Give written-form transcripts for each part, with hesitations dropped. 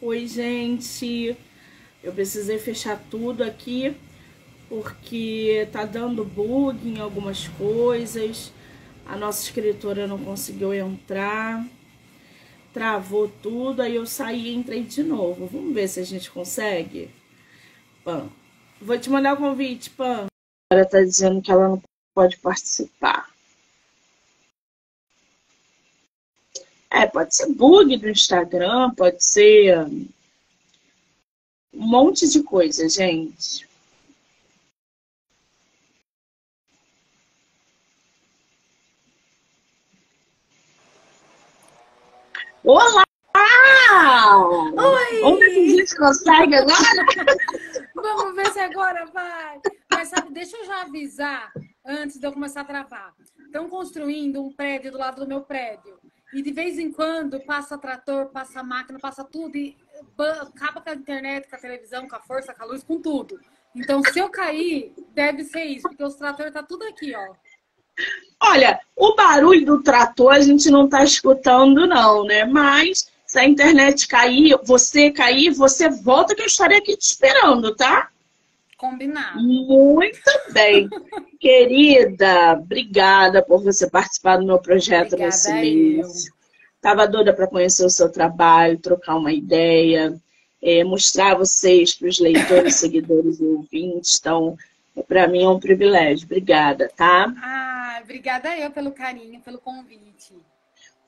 Oi, gente. Eu precisei fechar tudo aqui porque tá dando bug em algumas coisas. A nossa escritora não conseguiu entrar, travou tudo, aí eu saí e entrei de novo. Vamos ver se a gente consegue? Pam. Vou te mandar o convite, Pam. Ela tá dizendo que ela não pode participar. Pode ser bug do Instagram, pode ser um monte de coisa, gente. Olá! Vamos ver se a Oi! gente consegue agora? Vamos ver se agora vai. Mas sabe, deixa eu já avisar antes de eu começar a travar. Estão construindo um prédio do lado do meu prédio. E de vez em quando passa trator, passa máquina, passa tudo e acaba com a internet, com a televisão, com a força, com a luz, com tudo. Então, se eu cair, deve ser isso, porque os tratores tá tudo aqui, ó. Olha, o barulho do trator a gente não está escutando, não, né? Mas se a internet cair, você volta que eu estarei aqui te esperando, tá? Combinado. Muito bem. Querida, obrigada por você participar do meu projeto nesse Obrigada eu. mês. Estava doida para conhecer o seu trabalho, trocar uma ideia, mostrar vocês para os leitores, seguidores e ouvintes. Então, para mim é um privilégio. Obrigada, tá? Ah, obrigada eu pelo carinho, pelo convite.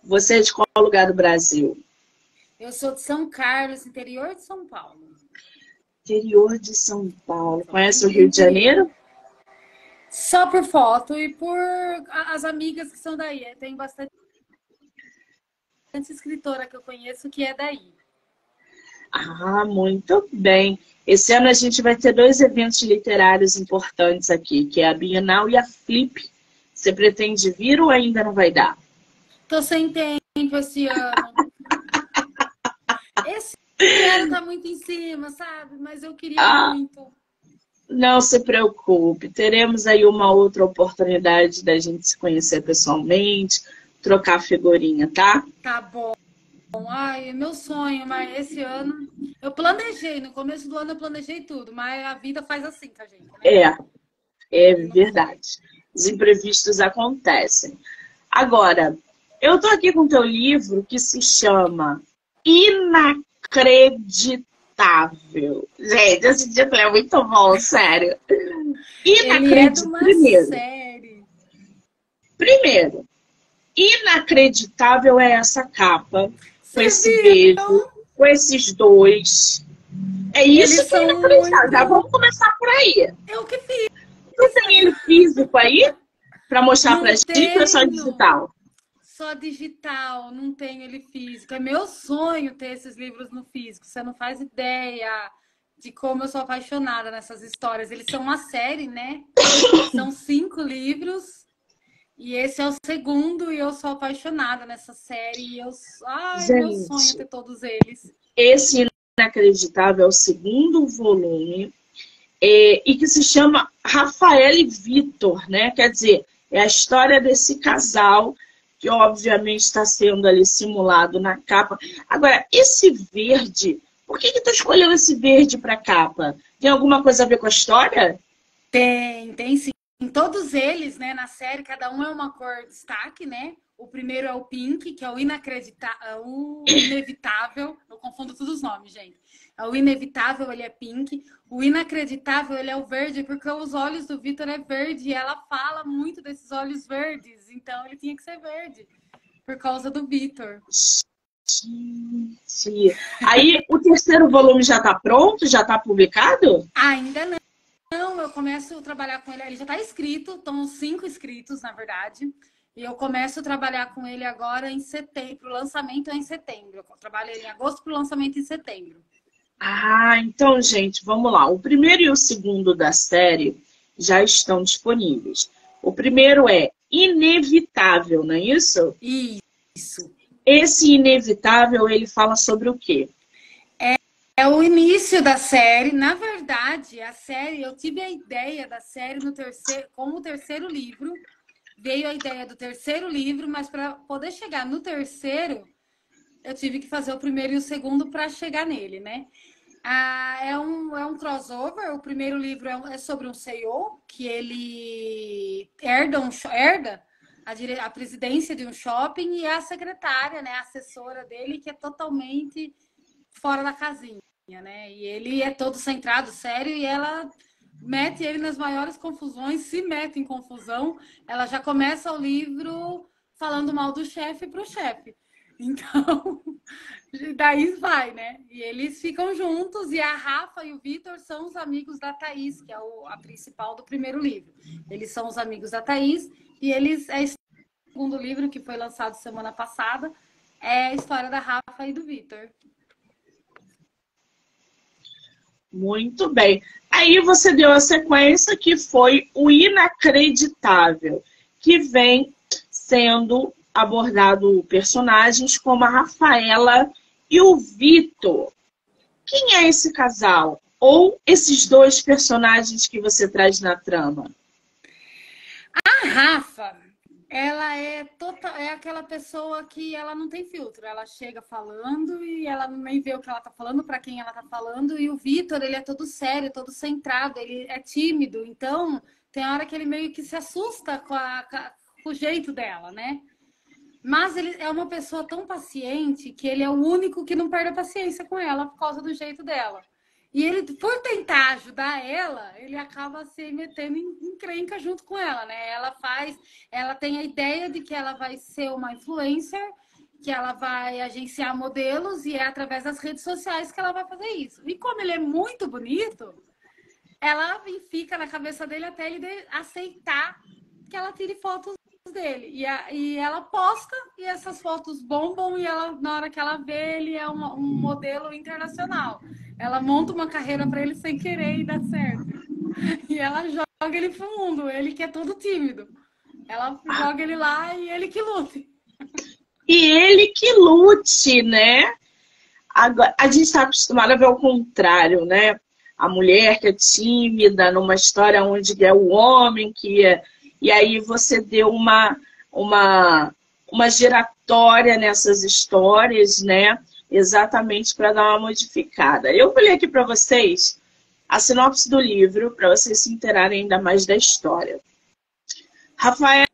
Você é de qual lugar do Brasil? Eu sou de São Carlos, interior de São Paulo. Interior de São Paulo. Sou Conhece o bem do Rio de interior. Janeiro? Só por foto e por as amigas que são daí. Tem bastante escritora que eu conheço que é daí. Ah, muito bem. Esse ano a gente vai ter dois eventos literários importantes aqui, que é a Bienal e a Flip. Você pretende vir ou ainda não vai dar? Tô sem tempo esse ano. Esse ano tá muito em cima, sabe? Mas eu queria Ah, muito. não se preocupe. Teremos aí uma outra oportunidade da gente se conhecer pessoalmente, trocar figurinha, tá? Tá bom. Ai, é meu sonho, mas esse ano eu planejei, no começo do ano eu planejei tudo, mas a vida faz assim com a gente, né? É, é E não foi. verdade. Os imprevistos acontecem. Agora, eu tô aqui com o teu livro que se chama Inacreditável. Gente, esse título é muito bom, sério. Ele é de Inacreditável. uma Primeiro, série. primeiro, inacreditável é essa capa, com Você esse beijo, viu? com esses dois. É Eles isso que é são inacreditável. Já muito. vamos começar por aí. Eu que fiz. Tu tem ele físico aí para mostrar pra Não gente ou é só tenho. digital? Só digital, não tenho ele físico. É meu sonho ter esses livros no físico. Você não faz ideia de como eu sou apaixonada nessas histórias. Eles são uma série, né? São 5 livros. E esse é o segundo, e eu sou apaixonada nessa série. E ai, meu sonho é Gente, ter todos eles. esse Inacreditável é o segundo volume e que se chama Rafael e Vitor, né? Quer dizer, é a história desse casal que obviamente está sendo ali simulado na capa. Agora, esse verde, por que tu escolheu esse verde para capa? Tem alguma coisa a ver com a história? Tem sim. Em todos eles, né, na série, cada um é uma cor destaque, né? O primeiro é o pink, que é o inacreditável, o inevitável. Eu confundo todos os nomes, gente. É o inevitável, ele é pink. O inacreditável, ele é o verde, porque os olhos do Vitor é verde e ela fala muito desses olhos verdes. Então ele tinha que ser verde, por causa do Vitor. Gente. Aí, o terceiro volume já está pronto? Já está publicado? Ainda não. Não, eu começo a trabalhar com ele. Ele já está escrito, estão 5 escritos, na verdade. E eu começo a trabalhar com ele agora em setembro. O lançamento é em setembro. Eu trabalho ele em agosto para o lançamento em setembro. Ah, então, gente, vamos lá. O primeiro e o segundo da série já estão disponíveis. O primeiro é Inevitável, não é isso? Isso. Esse Inevitável, ele fala sobre o quê? É o início da série. Na verdade, a série, eu tive a ideia da série no terceiro, com o terceiro livro. Veio a ideia do terceiro livro, mas para poder chegar no terceiro, eu tive que fazer o primeiro e o segundo para chegar nele, né? É um crossover. O primeiro livro é sobre um CEO que ele herda a presidência de um shopping e a secretária, né, a assessora dele, que é totalmente fora da casinha, né? E ele é todo centrado, sério, e ela mete ele nas maiores confusões, se mete em confusão. Ela já começa o livro falando mal do chefe para o chefe. Então, daí vai, né? E eles ficam juntos, e a Rafa e o Vitor são os amigos da Thaís, que é a principal do primeiro livro. Eles são os amigos da Thaís, e eles, o segundo livro, que foi lançado semana passada, é a história da Rafa e do Vitor. Muito bem. Aí você deu a sequência que foi o Inacreditável, que vem sendo abordado personagens como a Rafaela e o Vitor. Quem é esse casal? Ou esses dois personagens que você traz na trama? A Rafa, ela é aquela pessoa que ela não tem filtro. Ela chega falando e ela nem vê o que ela tá falando, para quem ela tá falando. E o Vitor, ele é todo sério, todo centrado, ele é tímido. Então, tem hora que ele meio que se assusta com o jeito dela, né? Mas ele é uma pessoa tão paciente que ele é o único que não perde a paciência com ela por causa do jeito dela. E ele, por tentar ajudar ela, ele acaba se metendo em encrenca junto com ela, né? Ela tem a ideia de que ela vai ser uma influencer, que ela vai agenciar modelos, e é através das redes sociais que ela vai fazer isso. E como ele é muito bonito, ela fica na cabeça dele até ele aceitar que ela tire fotos dele. E ela posta, e essas fotos bombam, e ela, na hora que ela vê, ele é um modelo internacional. Ela monta uma carreira para ele sem querer e dá certo. E ela joga ele pro mundo, ele que é todo tímido. Ela joga ele lá e ele que lute. E ele que lute, né? Agora, a gente está acostumado a ver o contrário, né? A mulher que é tímida, numa história onde é o homem que é... E aí você deu uma giratória nessas histórias, né? Exatamente para dar uma modificada. Eu vou ler aqui para vocês a sinopse do livro, para vocês se inteirarem ainda mais da história. Rafaela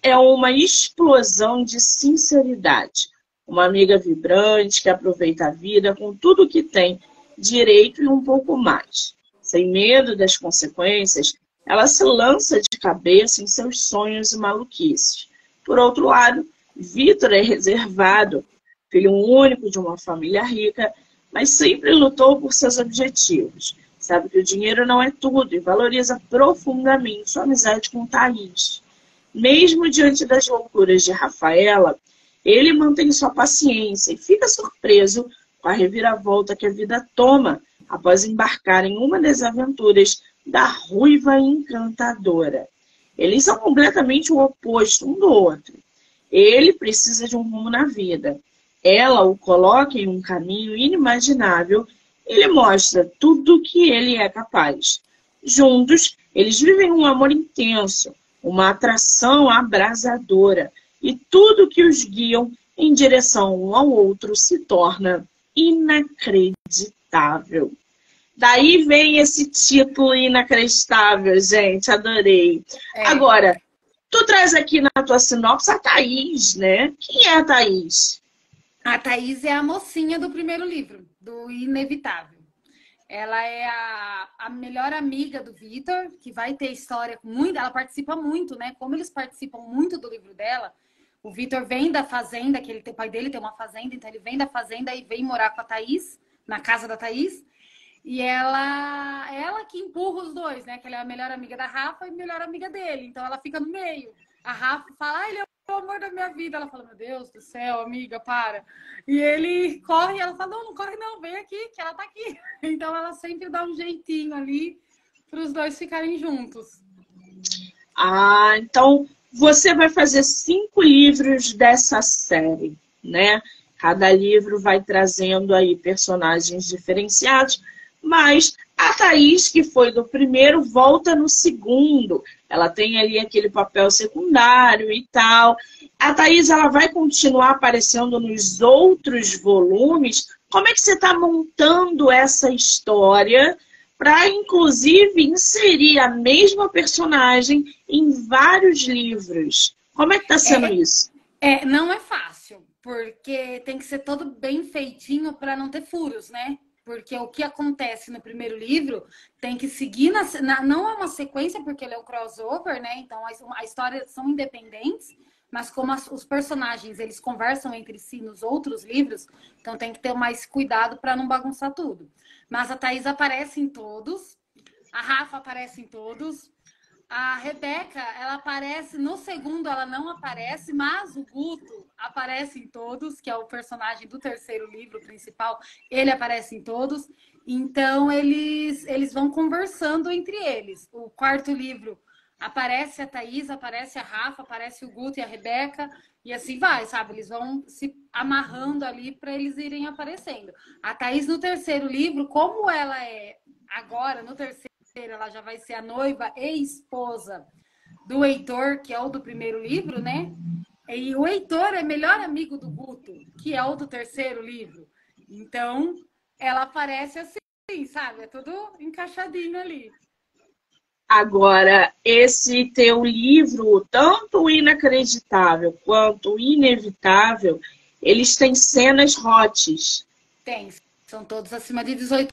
é uma explosão de sinceridade. Uma amiga vibrante que aproveita a vida com tudo que tem direito e um pouco mais. Sem medo das consequências, ela se lança de cabeça em seus sonhos e maluquices. Por outro lado, Vitor é reservado, filho único de uma família rica, mas sempre lutou por seus objetivos. Sabe que o dinheiro não é tudo e valoriza profundamente sua amizade com Thaís. Mesmo diante das loucuras de Rafaela, ele mantém sua paciência e fica surpreso com a reviravolta que a vida toma após embarcar em uma das aventuras da ruiva encantadora. Eles são completamente o oposto um do outro. Ele precisa de um rumo na vida. Ela o coloca em um caminho inimaginável e lhe mostra tudo o que ele é capaz. Juntos, eles vivem um amor intenso, uma atração abrasadora, e tudo que os guiam em direção um ao outro se torna inacreditável. Daí vem esse título inacreditável, gente, adorei. Agora, tu traz aqui na tua sinopse a Thaís, né? Quem é a Thaís? A Thaís é a mocinha do primeiro livro, do Inevitável. Ela é a melhor amiga do Vitor, que vai ter história muito. Ela participa muito, né? Como eles participam muito do livro dela, o Vitor vem da fazenda, o pai dele tem uma fazenda, então ele vem da fazenda e vem morar com a Thaís, na casa da Thaís. E ela que empurra os dois, né? Que ela é a melhor amiga da Rafa e a melhor amiga dele. Então ela fica no meio. A Rafa fala, ele é o amor da minha vida. Ela fala, meu Deus do céu, amiga, para. E ele corre e ela fala, não corre não, vem aqui, que ela tá aqui. Então ela sempre dá um jeitinho ali para os dois ficarem juntos. Ah, então você vai fazer 5 livros dessa série, né? Cada livro vai trazendo aí personagens diferenciados, mas A Thaís, que foi do primeiro, volta no segundo. Ela tem ali aquele papel secundário e tal. A Thaís, ela vai continuar aparecendo nos outros volumes. Como é que você está montando essa história para, inclusive, inserir a mesma personagem em vários livros? Como é que está sendo isso? Não é fácil, porque tem que ser todo bem feitinho para não ter furos, né? Porque o que acontece no primeiro livro tem que seguir não é uma sequência, porque ele é um crossover, né? Então a história são independentes, mas como os personagens eles conversam entre si nos outros livros, então tem que ter mais cuidado para não bagunçar tudo. Mas a Thaís aparece em todos, a Rafa aparece em todos. A Rebeca, ela aparece no segundo, ela não aparece, mas o Guto aparece em todos, que é o personagem do terceiro livro principal, ele aparece em todos. Então, eles vão conversando entre eles. O quarto livro aparece a Thaís, aparece a Rafa, aparece o Guto e a Rebeca, e assim vai, sabe? Eles vão se amarrando ali para eles irem aparecendo. A Thaís, no terceiro livro, como ela é agora, no terceiro, ela já vai ser a noiva e esposa do Heitor, que é o do primeiro livro, né? E o Heitor é melhor amigo do Guto, que é o do terceiro livro. Então, ela aparece assim, sabe? É tudo encaixadinho ali. Agora, esse teu livro, tanto o Inacreditável quanto o Inevitável, eles têm cenas hotes. Tem, são todos acima de 18.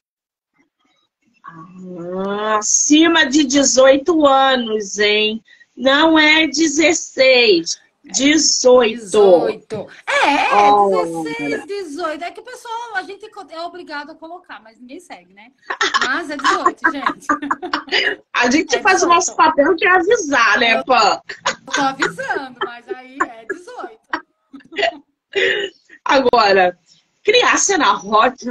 Acima de 18 anos, hein? Não é 16, 18. 18. Oh. 16, 18. É que o pessoal, a gente é obrigado a colocar, mas ninguém segue, né? Mas é 18, gente. A gente faz o nosso papel que é avisar, né, Pã? Eu tô avisando, mas aí é 18. Agora, criar cena hot.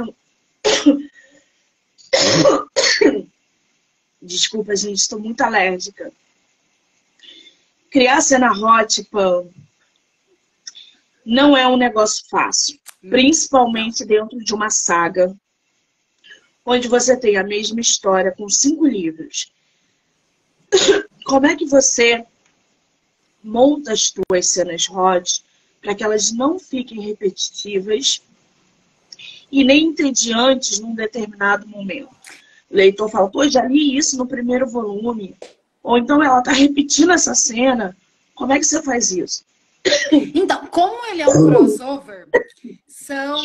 Desculpa, gente, estou muito alérgica. Criar cena hot, Pã, não é um negócio fácil. Principalmente dentro de uma saga, onde você tem a mesma história com 5 livros. Como é que você monta as tuas cenas hot para que elas não fiquem repetitivas e nem entediantes num determinado momento? O leitor fala, pô, já li isso no primeiro volume. Ou então ela está repetindo essa cena. Como é que você faz isso? Então, como ele é um crossover, são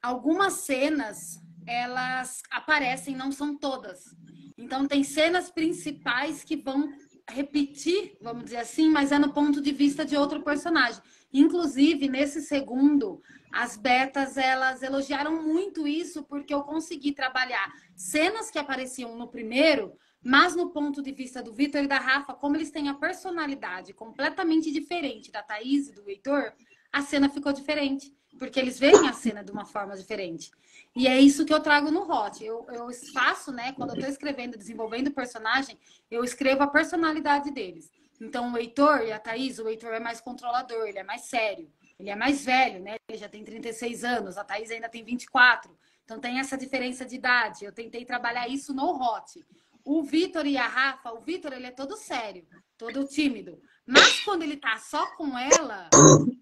algumas cenas, elas aparecem, não são todas. Então, tem cenas principais que vão repetir, vamos dizer assim, mas é no ponto de vista de outro personagem. Inclusive, nesse segundo, as betas, elas elogiaram muito isso, porque eu consegui trabalhar cenas que apareciam no primeiro, mas no ponto de vista do Vitor e da Rafa, como eles têm a personalidade completamente diferente da Thaís e do Heitor, a cena ficou diferente. Porque eles veem a cena de uma forma diferente. E é isso que eu trago no Hot. Eu faço, né? Quando eu estou escrevendo, desenvolvendo o personagem, eu escrevo a personalidade deles. Então, o Heitor e a Thaís, o Heitor é mais controlador, ele é mais sério. Ele é mais velho, né? Ele já tem 36 anos, a Thaís ainda tem 24. Então, tem essa diferença de idade. Eu tentei trabalhar isso no Hot. O Vitor e a Rafa, o Vitor, ele é todo sério, todo tímido. Mas quando ele tá só com ela,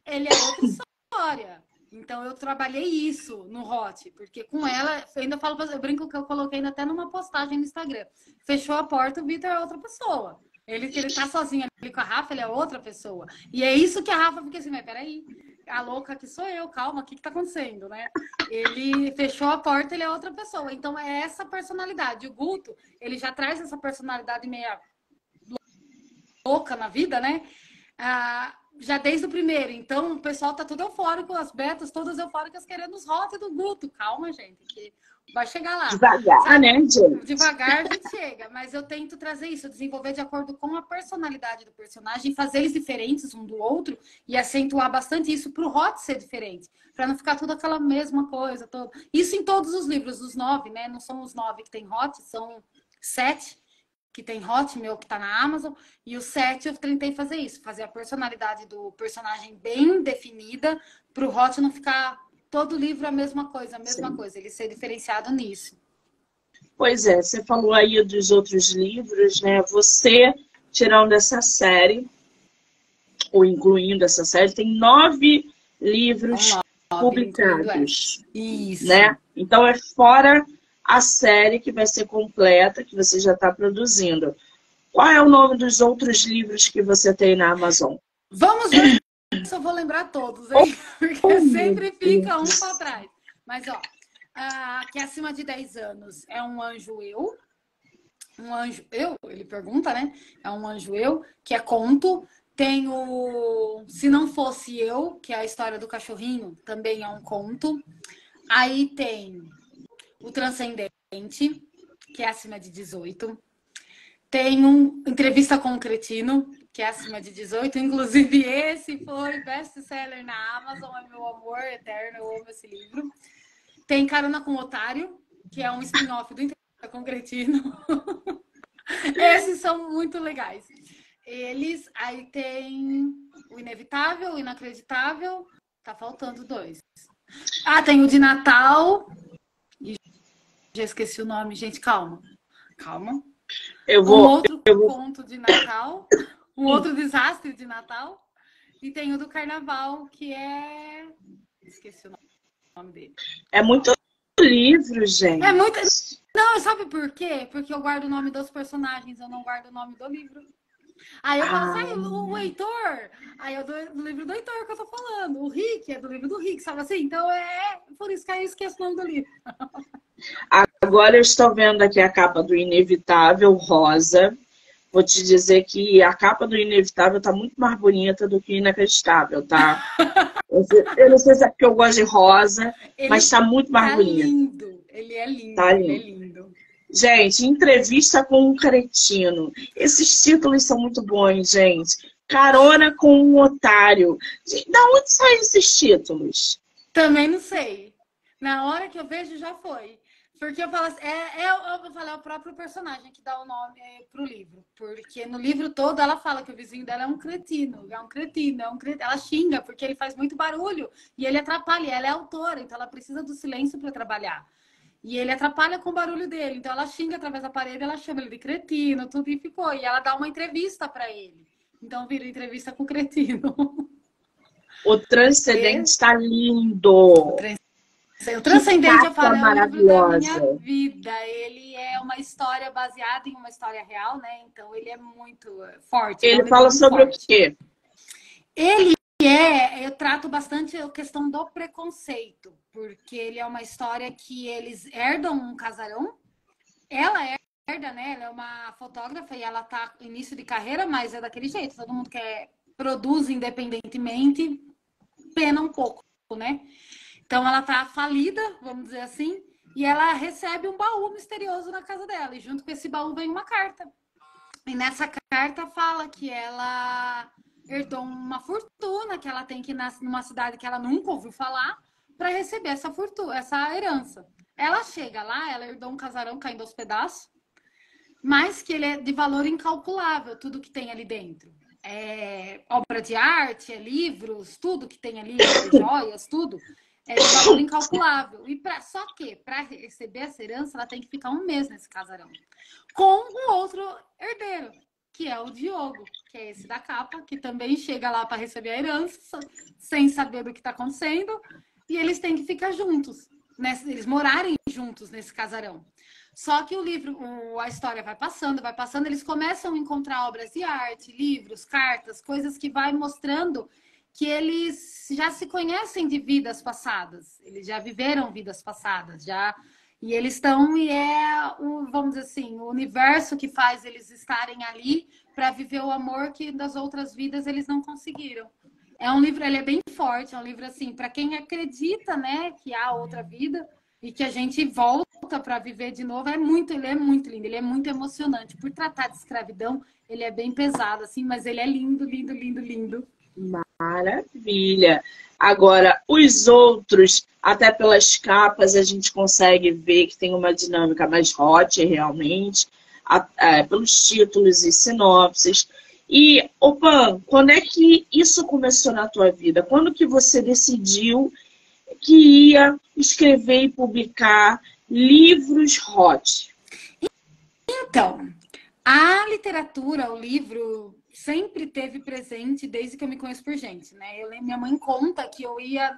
ele é outra história. Então, eu trabalhei isso no Hot, porque com ela, eu ainda falo, eu brinco que eu coloquei até numa postagem no Instagram. Fechou a porta, o Vitor é outra pessoa. Ele tá sozinho ali com a Rafa, ele é outra pessoa. E é isso que a Rafa fica assim, mas peraí, a louca que sou eu, calma, o que tá acontecendo, né? Ele fechou a porta, ele é outra pessoa. Então, é essa personalidade. O Guto, ele já traz essa personalidade meio louca na vida, né? Já desde o primeiro. Então, o pessoal tá tudo eufórico, as betas todas eufóricas querendo os hot do Guto. Calma, gente, que vai chegar lá. Devagar, sabe? Né, gente? Devagar a gente chega. Mas eu tento trazer isso, desenvolver de acordo com a personalidade do personagem, fazer eles diferentes um do outro e acentuar bastante isso pro hot ser diferente. Para não ficar tudo aquela mesma coisa. Isso em todos os livros, os 9, né? Não são os 9 que tem hot, são 7 que tem Hot, meu, que tá na Amazon, e o 7 eu tentei fazer isso, fazer a personalidade do personagem bem definida, pro Hot não ficar todo livro a mesma coisa, ele ser diferenciado nisso. Pois é, você falou aí dos outros livros, né? Você, tirando essa série, ou incluindo essa série, tem 9 livros publicados, isso, né? Então é fora a série que vai ser completa, que você já está produzindo. Qual é o nome dos outros livros que você tem na Amazon? Vamos ver se eu vou lembrar todos, hein? Porque sempre fica um para trás. Mas, ó, que acima de 10 anos é Um Anjo Eu. Um Anjo Eu, ele pergunta, né? É Um Anjo Eu, que é conto. Tem o Se Não Fosse Eu, que é a história do cachorrinho, também é um conto. Aí tem o Transcendente, que é acima de 18. Tem Entrevista com o Cretino, que é acima de 18. Inclusive, esse foi best-seller na Amazon, é meu amor eterno, eu amo esse livro. Tem Carona com o Otário, que é um spin-off do Entrevista com o Cretino. Esses são muito legais. Aí tem o Inevitável, o Inacreditável. Tá faltando 2. Tem o de Natal. Já esqueci o nome, gente, calma. Um outro conto de Natal. Um outro desastre de Natal. E tem o do Carnaval, que é... Esqueci o nome dele. É muito livro, gente. É muito... Não, sabe por quê? Porque eu guardo o nome dos personagens, eu não guardo o nome do livro. Aí eu falo assim, o Heitor, aí eu do livro do Heitor que eu tô falando. O Rick é do livro do Rick, sabe assim? Então é por isso que eu esqueço o nome do livro. Agora eu estou vendo aqui a capa do Inevitável, rosa. Vou te dizer que a capa do Inevitável tá muito mais bonita do que o Inacreditável, tá? Eu não sei se é porque eu gosto de rosa, mas tá muito mais bonito. Lindo. Ele é lindo, tá lindo. Ele é lindo. Gente, Entrevista com um Cretino. Esses títulos são muito bons, gente. Carona com um Otário. Da onde saem esses títulos? Também não sei. Na hora que eu vejo, já foi. Porque eu falo assim, eu falei, é o próprio personagem que dá o nome pro livro. Porque no livro todo ela fala que o vizinho dela é um cretino. Ela xinga porque ele faz muito barulho e ele atrapalha. Ela é autora, então ela precisa do silêncio para trabalhar. E ele atrapalha com o barulho dele. Então ela xinga através da parede, ela chama ele de cretino, tudo e ficou. E ela dá uma entrevista para ele. Então vira entrevista com o cretino. O Transcendente está lindo. O Transcendente, eu falo, é o livro da minha vida. Ele é uma história baseada em uma história real, né? Então ele é muito forte. Ele fala sobre o quê? Eu trato bastante a questão do preconceito, porque ele é uma história que eles herdam um casarão. Ela herda, né? Ela é uma fotógrafa e ela tá no início de carreira, mas é daquele jeito. Todo mundo que produz independentemente, pena um pouco, né? Então ela tá falida, vamos dizer assim, e ela recebe um baú misterioso na casa dela. E junto com esse baú vem uma carta. E nessa carta fala que ela herdou uma fortuna, que ela tem que ir numa cidade que ela nunca ouviu falar, para receber essa fortuna, essa herança. Ela chega lá, ela herdou um casarão caindo aos pedaços, mas que ele é de valor incalculável, tudo que tem ali dentro. É obra de arte, é livros, tudo que tem ali, joias, tudo, é de valor incalculável. Só que, para receber essa herança, ela tem que ficar um mês nesse casarão, com um outro herdeiro, que é o Diogo, que é esse da capa, que também chega lá para receber a herança, sem saber do que está acontecendo, e eles têm que ficar juntos, né? Eles morarem juntos nesse casarão. Só que a história vai passando, eles começam a encontrar obras de arte, livros, cartas, coisas que vai mostrando que eles já se conhecem de vidas passadas, eles já viveram vidas passadas, e eles estão, vamos dizer assim, o universo que faz eles estarem ali para viver o amor que das outras vidas eles não conseguiram. É um livro, ele é bem forte, é um livro assim, para quem acredita, né, que há outra vida e que a gente volta para viver de novo, ele é muito lindo, ele é muito emocionante. Por tratar de escravidão, ele é bem pesado, assim, mas ele é lindo, lindo, lindo, lindo. Maravilha! Agora, os outros, até pelas capas, a gente consegue ver que tem uma dinâmica mais hot, realmente, pelos títulos e sinopses. E, Pan, quando é que isso começou na tua vida? Quando que você decidiu que ia escrever e publicar livros hot? Então, a literatura, o livro, sempre teve presente desde que eu me conheço por gente, né? Eu lembro, minha mãe conta que eu ia...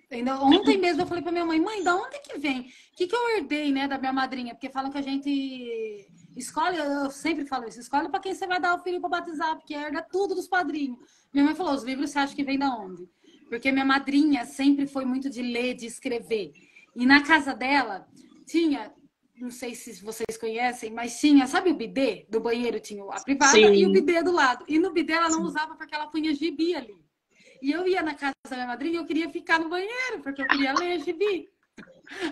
Ainda ontem mesmo eu falei pra minha mãe, mãe, da onde que vem? O que eu herdei, né, da minha madrinha? Porque falam que a gente escolhe, eu sempre falo isso, escolhe pra quem você vai dar o filho pra batizar, porque herda tudo dos padrinhos. Minha mãe falou, os livros você acha que vem da onde? Porque minha madrinha sempre foi muito de ler, de escrever. E na casa dela tinha, não sei se vocês conhecem, mas tinha, sabe o bidê do banheiro? Tinha a privada e o Sim. bidê do lado. E no bidê ela não usava porque ela punha gibi ali. E eu ia na casa da minha madrinha e eu queria ficar no banheiro, porque eu queria ler gibi.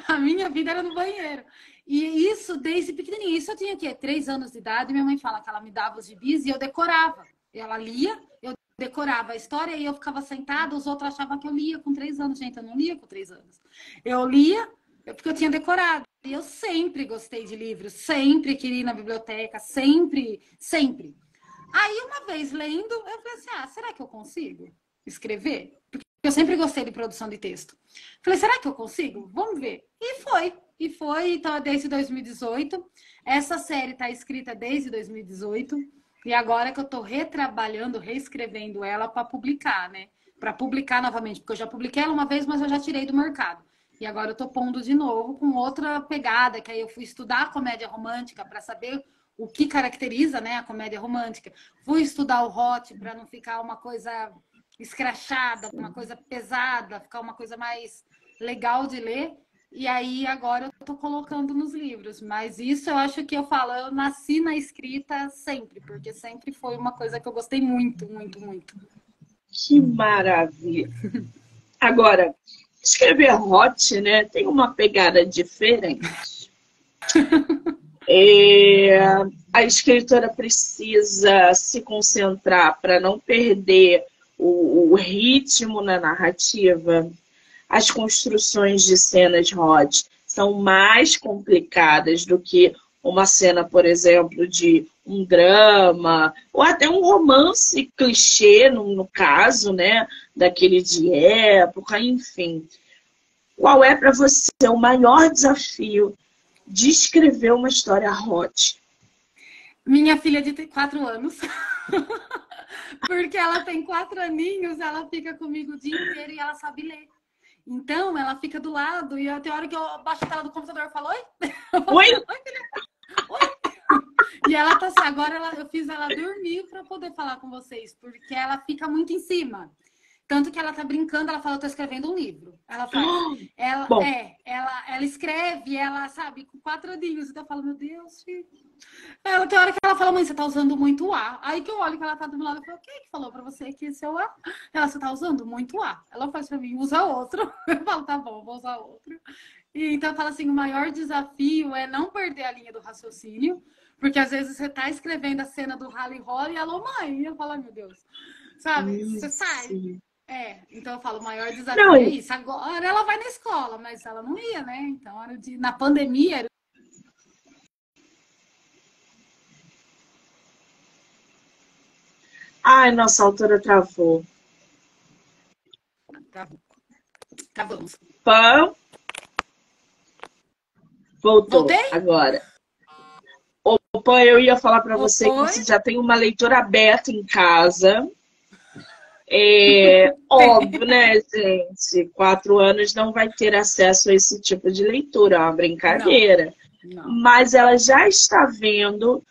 A minha vida era no banheiro. E isso desde pequenininha. Isso eu tinha, o quê? 3 anos de idade. Minha mãe fala que ela me dava os gibis e eu decorava. Ela lia, eu decorava a história e eu ficava sentada. Os outros achavam que eu lia com 3 anos. Gente, eu não lia com 3 anos. Eu lia porque eu tinha decorado. E eu sempre gostei de livros. Sempre queria ir na biblioteca. Sempre, sempre. Aí, uma vez lendo, eu falei assim, será que eu consigo escrever? Porque eu sempre gostei de produção de texto. Falei, será que eu consigo? Vamos ver. E foi. E foi, então, desde 2018. Essa série está escrita desde 2018. E agora que eu estou retrabalhando, reescrevendo ela para publicar, né? Para publicar novamente. Porque eu já publiquei ela uma vez, mas eu já tirei do mercado. E agora eu estou pondo de novo com outra pegada, que aí eu fui estudar a comédia romântica para saber o que caracteriza, né, a comédia romântica. Fui estudar o hot para não ficar uma coisa escrachada, uma coisa pesada, ficar uma coisa mais legal de ler. E aí agora eu estou colocando nos livros. Mas isso eu acho que eu falo, eu nasci na escrita sempre, porque sempre foi uma coisa que eu gostei muito, muito, muito. Que maravilha. Agora, escrever hot, né, tem uma pegada diferente. A escritora precisa se concentrar para não perder o ritmo na narrativa. As construções de cenas hot são mais complicadas do que uma cena, por exemplo, de um drama, ou até um romance clichê, no caso, né, daquele de época, enfim. Qual é para você o maior desafio de escrever uma história hot? Minha filha de 4 anos. Porque ela tem 4 aninhos, ela fica comigo o dia inteiro e ela sabe ler. Então, ela fica do lado e tem hora que eu baixo a tela do computador e falo, oi? Eu falo, Oi? oi, filha. Oi. E ela tá assim, agora eu fiz ela dormir para poder falar com vocês, porque ela fica muito em cima. Tanto que ela tá brincando, ela fala, eu tô escrevendo um livro. Ela faz. Bom, Ela escreve, ela, sabe, com 4 aninhos. Então eu falo, meu Deus, filho. Ela tem hora que ela fala, mãe, você tá usando muito A. Aí que eu olho que ela tá do meu lado e falo, quem que falou pra você que esse é o A? Ela, você tá usando muito A. Ela faz pra mim, usa outro. Eu falo, tá bom, vou usar outro. E então eu falo assim, o maior desafio é não perder a linha do raciocínio, porque às vezes você tá escrevendo a cena do rally roll e alô, mãe. E eu falo, ai, meu Deus. Sabe? Você sai. sim. Então eu falo, o maior Não, desafio é isso. Agora ela vai na escola, mas ela não ia, né? Então, na pandemia, era... ai, nossa autora travou. Travamos. Pã, voltou Voltei? agora. Opa, eu ia falar para você que Oi? você já tem uma leitora aberta em casa. Óbvio, né, gente? 4 anos não vai ter acesso a esse tipo de leitura, é uma Não, brincadeira. não. Mas ela já está vendo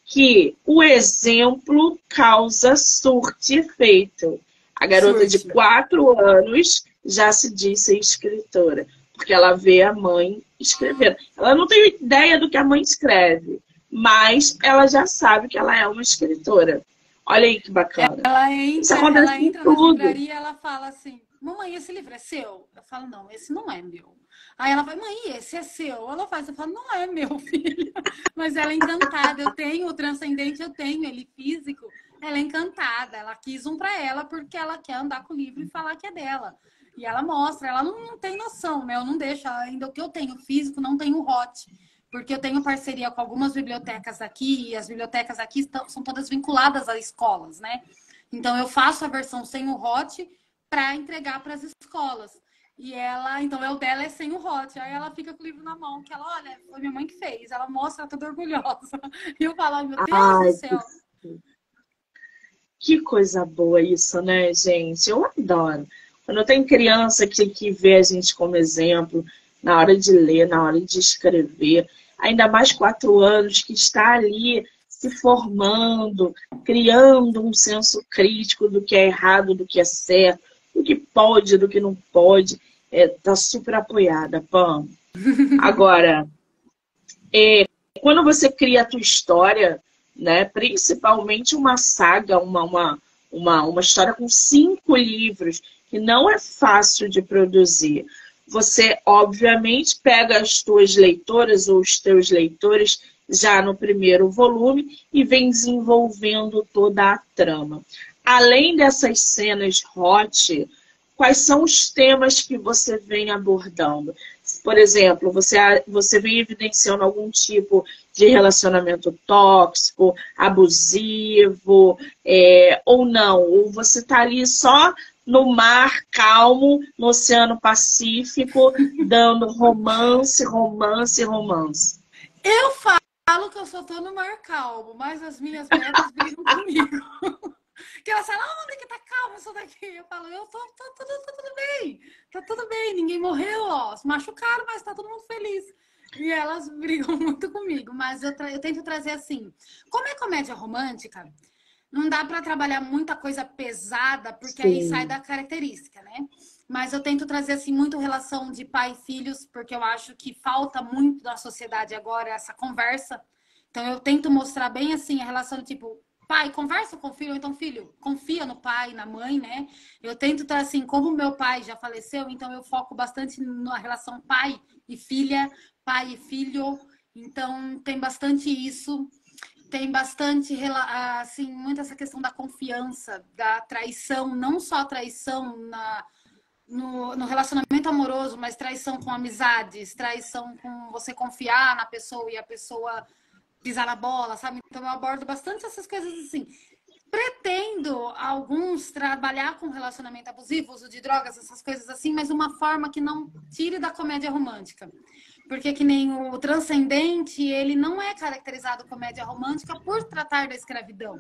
que o exemplo causa surto e efeito. A garota de Surte. 4 anos já se diz ser escritora, porque ela vê a mãe escrevendo. Ela não tem ideia do que a mãe escreve, mas ela já sabe que ela é uma escritora. Olha aí que bacana. Isso acontece Ela com entra na tudo. livraria e ela fala assim, mamãe, esse livro é seu? Eu falo, não, esse não é meu. Aí ela vai, mãe, esse é seu? Ela faz, eu falo, não é meu, filho. Mas ela é encantada. Eu tenho o Transcendente, eu tenho ele físico. Ela é encantada. Ela quis um para ela porque ela quer andar com o livro e falar que é dela. E ela mostra, ela não tem noção, né? Eu não deixo, ainda o que eu tenho físico, não tenho hot. Porque eu tenho parceria com algumas bibliotecas aqui, e as bibliotecas aqui são todas vinculadas a escolas, né? Então eu faço a versão sem o hot para entregar para as escolas. E ela, então, o dela é sem o hot. Aí ela fica com o livro na mão, que ela, olha, foi minha mãe que fez. Ela mostra toda orgulhosa. E eu falo, ai, meu Deus do Ai, céu. que coisa boa isso, né, gente? Eu adoro. Quando tem criança que vê a gente como exemplo, na hora de ler, na hora de escrever, ainda mais 4 anos, que está ali se formando, criando um senso crítico do que é errado, do que é certo, do que pode, do que não pode. Tá super apoiada, Pam. Agora, quando você cria a tua história, né, principalmente uma saga, uma história com 5 livros, que não é fácil de produzir, você, obviamente, pega as tuas leitoras ou os teus leitores já no primeiro volume e vem desenvolvendo toda a trama. Além dessas cenas hot, quais são os temas que você vem abordando? Por exemplo, você vem evidenciando algum tipo de relacionamento tóxico, abusivo, ou não? Ou você está ali só no mar calmo, no Oceano Pacífico, dando romance, romance, romance? Eu falo que eu só tô no mar calmo, mas as minhas betas brigam comigo. Que elas falam, onde que tá calmo isso daqui? Eu falo, tá tudo bem. Tá tudo bem, ninguém morreu, ó. Se machucaram, mas tá todo mundo feliz. E elas brigam muito comigo. Mas eu tento trazer assim, como é comédia romântica, não dá para trabalhar muita coisa pesada, porque aí sai Sim. da característica, né? Mas eu tento trazer assim muito relação de pai e filhos, porque eu acho que falta muito na sociedade agora essa conversa. Então eu tento mostrar bem assim a relação tipo, pai, conversa com o filho, ou então filho, confia no pai, na mãe, né? Eu tento estar assim, como meu pai já faleceu, então eu foco bastante na relação pai e filha, pai e filho. Então tem bastante isso. Tem bastante, assim, muito essa questão da confiança, da traição, não só traição no relacionamento amoroso, mas traição com amizades, traição com você confiar na pessoa e a pessoa pisar na bola, sabe? Então eu abordo bastante essas coisas assim. Pretendo alguns trabalhar com relacionamento abusivo, uso de drogas, essas coisas assim, mas de uma forma que não tire da comédia romântica. Porque que nem o Transcendente, ele não é caracterizado comédia romântica por tratar da escravidão.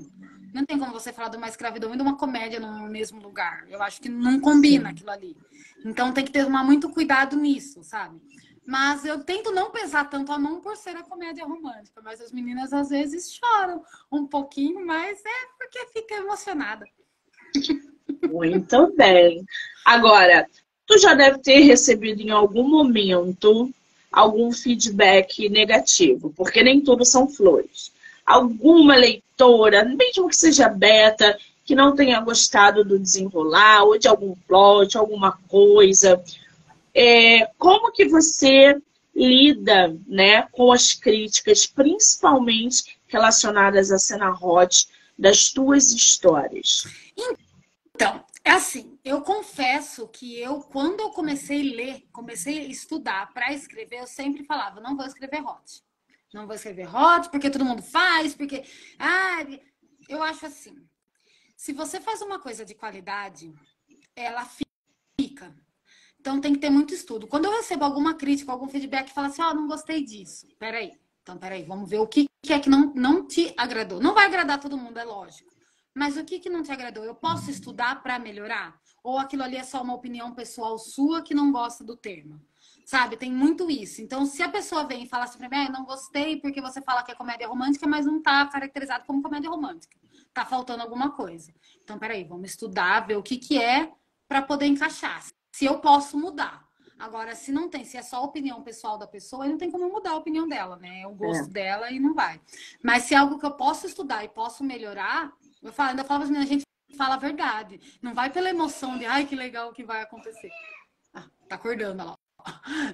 Não tem como você falar de uma escravidão e de uma comédia no mesmo lugar. Eu acho que não combina Sim. aquilo ali. Então tem que tomar muito cuidado nisso, sabe? Mas eu tento não pesar tanto a mão por ser a comédia romântica. Mas as meninas às vezes choram um pouquinho, mas é porque fica emocionada. Muito bem. Agora, tu já deve ter recebido em algum momento algum feedback negativo, porque nem tudo são flores. Alguma leitora, mesmo que seja beta, que não tenha gostado do desenrolar, ou de algum plot, alguma coisa. Como que você lida, né, com as críticas, principalmente relacionadas à cena hot das tuas histórias? Então, é assim, eu confesso que quando eu comecei a ler, comecei a estudar para escrever, eu sempre falava, não vou escrever hot. Não vou escrever hot, porque todo mundo faz, porque... Ah, eu acho assim, se você faz uma coisa de qualidade, ela fica. Então tem que ter muito estudo. Quando eu recebo alguma crítica, algum feedback, fala assim, ó, não gostei disso. Peraí. Então, peraí, vamos ver o que é que não te agradou. Não vai agradar todo mundo, é lógico. Mas o que não te agradou? Eu posso estudar para melhorar? Ou aquilo ali é só uma opinião pessoal sua que não gosta do termo? Sabe, tem muito isso. Então, se a pessoa vem e fala assim pra mim, não gostei porque você fala que é comédia romântica, mas não tá caracterizado como comédia romântica. Tá faltando alguma coisa. Então, peraí, vamos estudar, ver o que é para poder encaixar. Se eu posso mudar. Agora, se não tem, se é só a opinião pessoal da pessoa, aí não tem como mudar a opinião dela, né? É o gosto dela e não vai. Mas se é algo que eu posso estudar e posso melhorar, ainda falo para as meninas, a gente fala a verdade. Não vai pela emoção de, ai, que legal o que vai acontecer. Ah, tá acordando lá.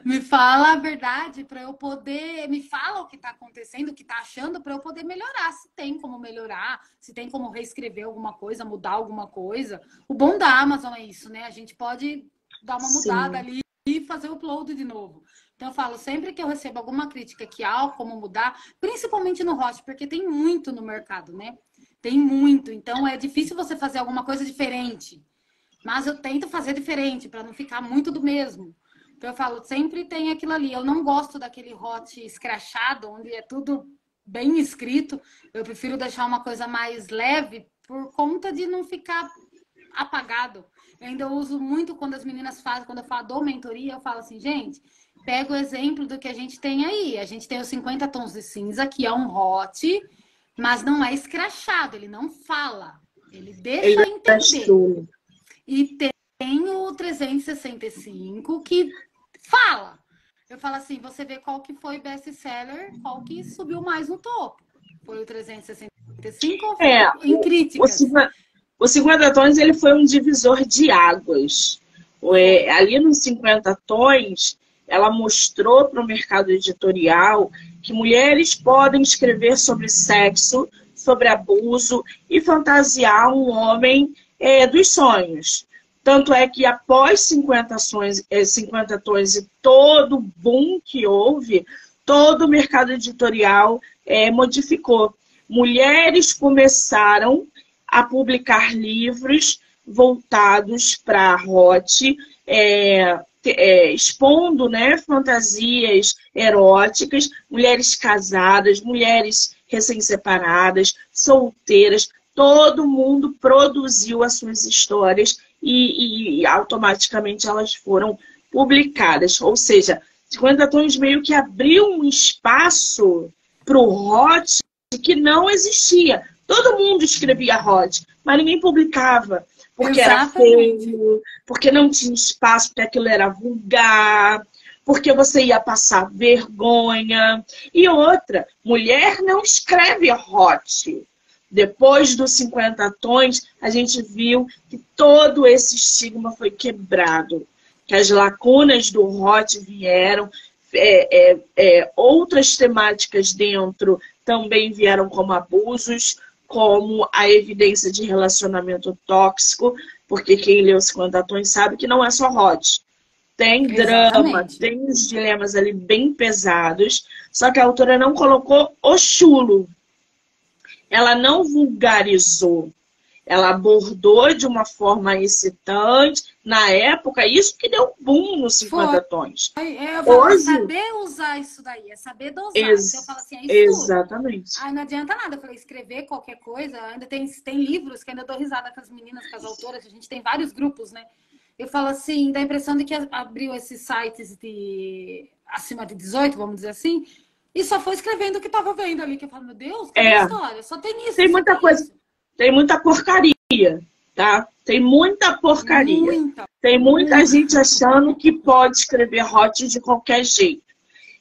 Me fala a verdade para eu poder, me fala o que tá acontecendo, o que tá achando para eu poder melhorar, se tem como melhorar, se tem como reescrever alguma coisa, mudar alguma coisa. O bom da Amazon é isso, né? A gente pode dar uma mudada Sim. ali e fazer o upload de novo. Então eu falo, sempre que eu recebo alguma crítica que há como mudar, principalmente no hot, porque tem muito no mercado, né? Tem muito, então é difícil você fazer alguma coisa diferente. mas eu tento fazer diferente para não ficar muito do mesmo. Então eu falo, sempre tem aquilo ali. Eu não gosto daquele hot escrachado, onde é tudo bem escrito. Eu prefiro deixar uma coisa mais leve por conta de não ficar apagado. Eu ainda uso muito quando as meninas fazem, quando eu falo dou mentoria, eu falo assim, gente, pega o exemplo do que a gente tem aí. A gente tem os 50 tons de cinza, que é um hot, mas não é escrachado, ele não fala. Ele deixa entender. E tem o 365 que fala. Eu falo assim, você vê qual que foi best-seller, qual que subiu mais no topo. Foi o 365 ou foi em críticas? O 50 tons ele foi um divisor de águas. Ali nos 50 tons, ela mostrou para o mercado editorial que mulheres podem escrever sobre sexo, sobre abuso e fantasiar um homem dos sonhos. Tanto é que após 50 tons e todo o boom que houve, todo o mercado editorial modificou. Mulheres começaram a publicar livros voltados para a hot, expondo, né, fantasias eróticas, mulheres casadas, mulheres recém-separadas, solteiras, todo mundo produziu as suas histórias e automaticamente elas foram publicadas. Ou seja, 50 tons meio que abriu um espaço para o hot que não existia. Todo mundo escrevia hot, mas ninguém publicava. Porque Exatamente. era feio, porque não tinha espaço, porque aquilo era vulgar, porque você ia passar vergonha. E outra, mulher não escreve hot. Depois dos 50 tons, a gente viu que todo esse estigma foi quebrado. Que as lacunas do hot vieram, outras temáticas dentro também vieram como abusos, como a evidência de relacionamento tóxico, porque quem leu 50 tons sabe que não é só hot. Tem drama, tem os dilemas ali bem pesados, só que a autora não colocou o chulo. Ela não vulgarizou. Ela abordou de uma forma excitante. Na época, isso que deu boom nos 50 tons. Eu falo, saber usar isso daí, é saber dosar. Então eu falo assim, é estudo. Exatamente. Aí não adianta nada. Eu falei, escrever qualquer coisa. Ainda tem livros que ainda dou risada com as meninas, com as autoras. A gente tem vários grupos, né? Eu falo assim, dá a impressão de que abriu esses sites de acima de 18, vamos dizer assim, e só foi escrevendo o que estava vendo ali. Que eu falo, meu Deus, que história. Só tem isso. Tem muita coisa. Tem muita porcaria, tá? Tem muita porcaria. Tem muita gente achando que pode escrever hot de qualquer jeito.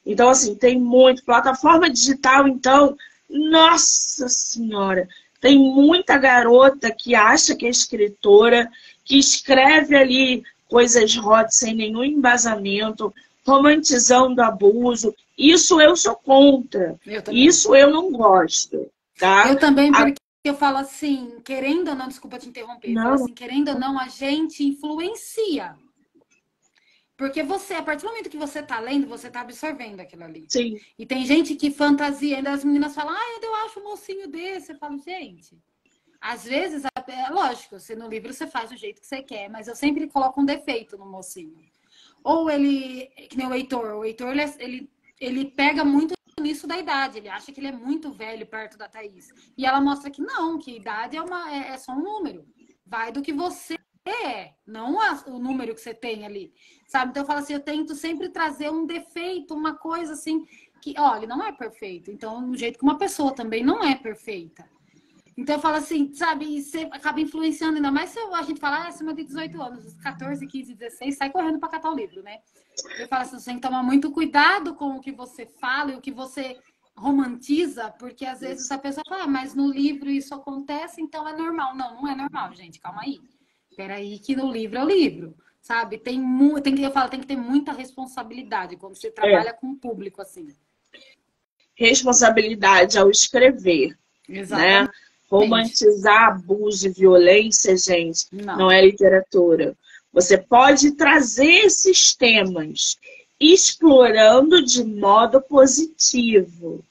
Então, assim, tem muito. Plataforma digital, então, nossa senhora, tem muita garota que acha que é escritora, que escreve ali coisas hot sem nenhum embasamento, romantizando abuso. Isso eu sou contra. Isso eu não gosto, tá? Eu também, porque eu falo assim, querendo ou não, desculpa te interromper, eu falo assim, querendo ou não, a gente influencia. Porque você, a partir do momento que você tá lendo, você tá absorvendo aquilo ali. Sim. E tem gente que fantasia, ainda as meninas falam, eu acho um mocinho desse. Eu falo, gente, às vezes, lógico, você no livro você faz do jeito que você quer, mas eu sempre coloco um defeito no mocinho. Ou ele, que nem o Heitor ele pega muito nisso da idade, ele acha que ele é muito velho perto da Thaís. E ela mostra que não, que idade é só um número. Vai do que você não o número que você tem ali, sabe? Então eu falo assim, eu tento sempre trazer um defeito, uma coisa assim, que, olha, não é perfeito. Então, do jeito que uma pessoa também não é perfeita. Então eu falo assim, sabe, você acaba influenciando, ainda mais se a gente falar, acima de 18 anos, 14, 15, 16, sai correndo para catar o livro, né? Eu falo assim, você tem que tomar muito cuidado com o que você fala e o que você romantiza, porque às vezes a pessoa fala, mas no livro isso acontece, então é normal. Não, não é normal, gente, calma aí. Peraí, que no livro é o livro, sabe? Eu falo, tem que ter muita responsabilidade quando você trabalha com o público, assim. Responsabilidade ao escrever, Exatamente. né? Romantizar abuso e violência, gente, não é literatura. Você pode trazer esses temas explorando de modo positivo.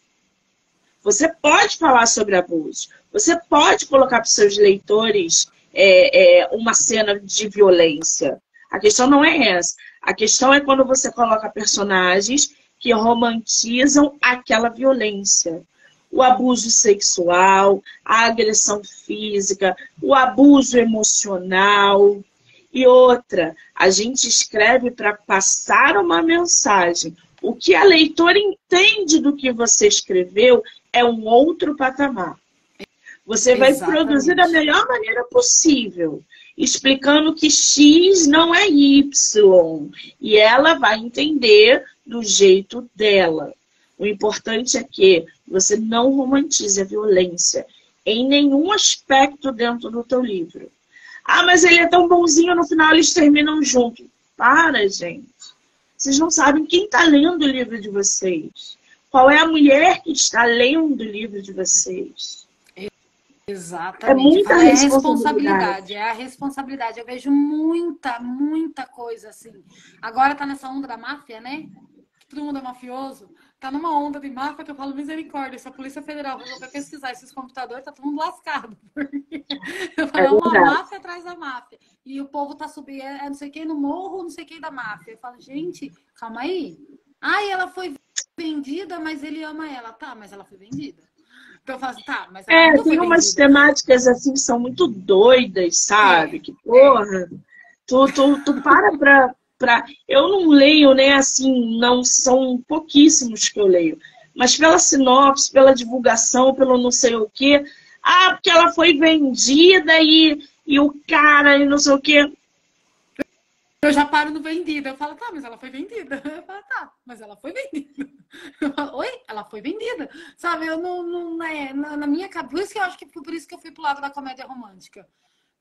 Você pode falar sobre abuso. Você pode colocar para os seus leitores uma cena de violência. A questão não é essa. A questão é quando você coloca personagens que romantizam aquela violência. O abuso sexual, a agressão física, o abuso emocional. E outra, a gente escreve para passar uma mensagem. O que a leitora entende do que você escreveu é um outro patamar. Você vai produzir da melhor maneira possível, explicando que X não é Y. E ela vai entender do jeito dela. O importante é que você não romantize a violência em nenhum aspecto dentro do teu livro. Ah, mas ele é tão bonzinho, no final eles terminam juntos. Para, gente. Vocês não sabem quem está lendo o livro de vocês. Qual é a mulher que está lendo o livro de vocês. Exatamente. É muita responsabilidade. É a responsabilidade. Eu vejo muita coisa assim. Agora tá nessa onda da máfia, né? Todo mundo é mafioso. Tá numa onda de máfia que eu falo misericórdia. Se a Polícia Federal resolver pesquisar esses computadores, tá todo mundo lascado. Eu falo, é uma máfia atrás da máfia. E o povo tá subindo, não sei quem no morro, não sei quem da máfia. Eu falo, gente, calma aí. Ai, ela foi vendida, mas ele ama ela. Tá, mas ela foi vendida. Então eu falo assim, tá, mas ela não foi tem umas vendida. temáticas assim que são muito doidas, sabe? Que porra, tu para. Eu não leio, né, assim, não são pouquíssimos que eu leio. Mas pela sinopse, pela divulgação, pelo não sei o quê. Ah, porque ela foi vendida e o cara e não sei o quê. Eu já paro no vendida. Eu falo, tá, mas ela foi vendida. Eu falo, tá, mas ela foi vendida. Eu falo, oi? Ela foi vendida. Sabe, eu não na minha cabeça. Por isso que eu acho que por isso que eu fui pro lado da comédia romântica.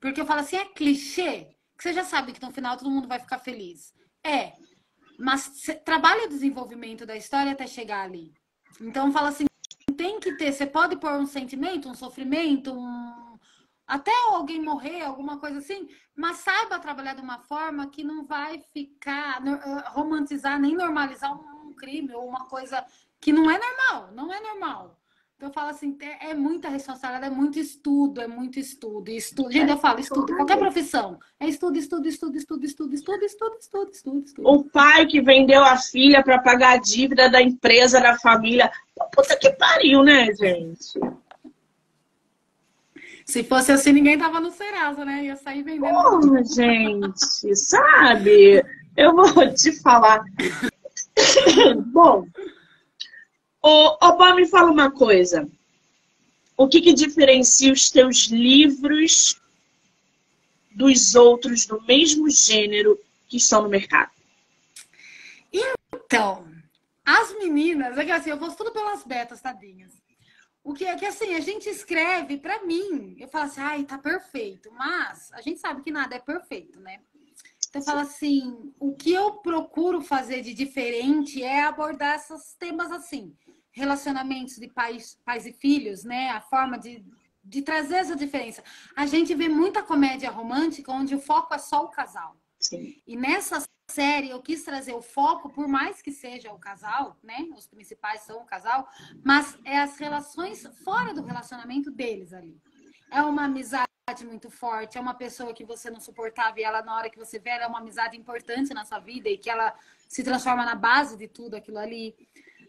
Porque eu falo assim, é clichê. Que você já sabe que no final todo mundo vai ficar feliz. Mas trabalha o desenvolvimento da história até chegar ali. Então fala assim, tem que ter, você pode pôr um sentimento, um sofrimento, até alguém morrer, alguma coisa assim, mas saiba trabalhar de uma forma que não vai ficar, romantizar nem normalizar um crime ou uma coisa que não é normal. Então eu falo assim, é muita responsabilidade, é muito estudo. Gente, eu falo, estudo, qualquer profissão. É estudo. O pai que vendeu a filha para pagar a dívida da empresa, da família. Puta que pariu, né, gente? Se fosse assim, ninguém tava no Serasa, né? Ia sair vendendo. Porra, gente, sabe? Eu vou te falar. Bom, Pá, me fala uma coisa. O que diferencia os teus livros dos outros do mesmo gênero que estão no mercado? Então, as meninas, é que assim, eu posto tudo pelas betas, tadinhas. O que é que assim, a gente escreve pra mim, eu falo assim, ai, tá perfeito, mas a gente sabe que nada é perfeito, né? Então eu falo assim, o que eu procuro fazer de diferente é abordar esses temas assim, relacionamentos de pais e filhos, né? A forma de trazer essa diferença. A gente vê muita comédia romântica onde o foco é só o casal. Sim. E nessa série eu quis trazer o foco, por mais que seja o casal, né? Os principais são o casal, mas é as relações fora do relacionamento deles ali. É uma amizade muito forte, é uma pessoa que você não suportava e ela, na hora que você vê, ela é uma amizade importante na sua vida e que ela se transforma na base de tudo aquilo ali.